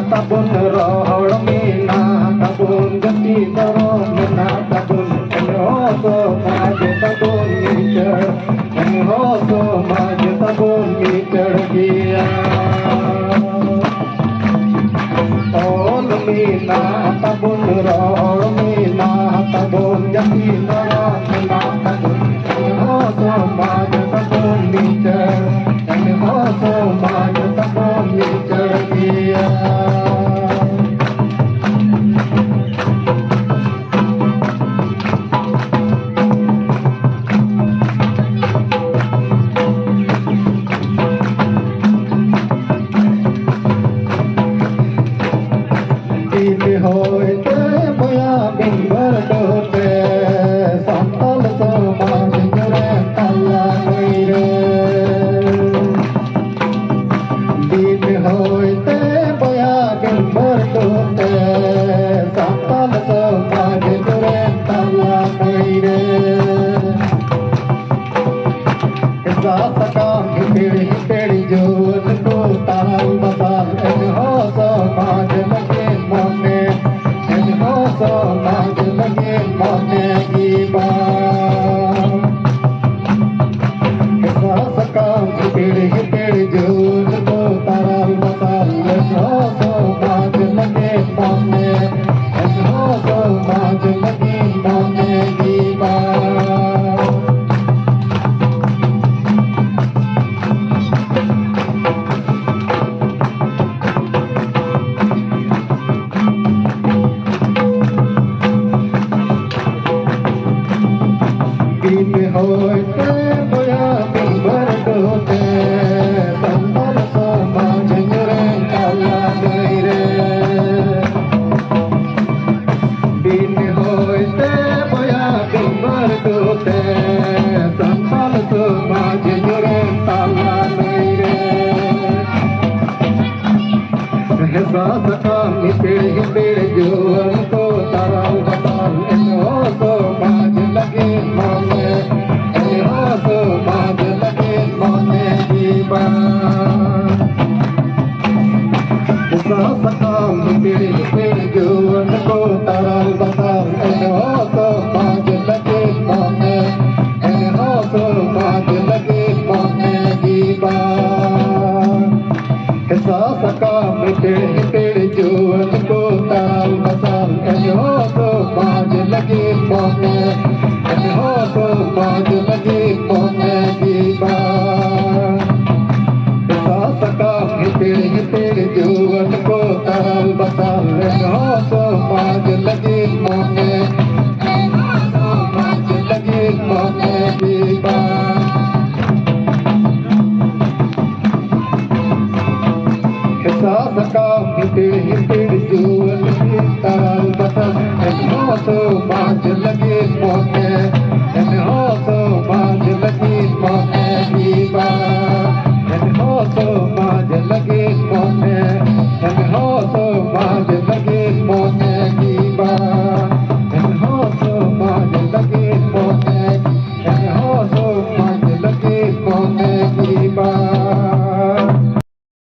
tabun rohol mina tabun gati toro mina tabun enhoso maje tabun micher enhoso maje tabun micher dia ol mina tabun rohol mina tabun gati toro mina tabun enhoso maje tabun micher enhoso maje tabun micher dia hồi thế boya bình bờ đô tê sam tal so ma jure talla người din hồi thế boya bình bờ đô tê sam tal so ma jure talla người za sakam hipedi jod ko taral basal en ho so ma jure mone en ho so ma jure mone ki ba za sakam hipedi jod ko taral basal en ho so ma jure mone en ho so ma jure mone ki ba hồi thế boya bình bờ đô tê sam tal so ma jure talla người din hồi thế boya bình bờ đô tê sam tal so ma jure talla người hesa sakam hipedi juan ko taral basal en ho so ma lage mone en ho so ma lage mone diba hesa sakam hipedi juan ko taral basal en ho so ma lage mone en ho so ma lage mone diba hesa sakam hipedi juan ko taral basal en ho so ma lage mone en ho so ma lage mone diba hesa sakam hipedi juan ko taral basal en ho so ma lage mone en ho so ma lage mone diba hesa sakam hipedi juan ko taral basal en ho so ma lage mone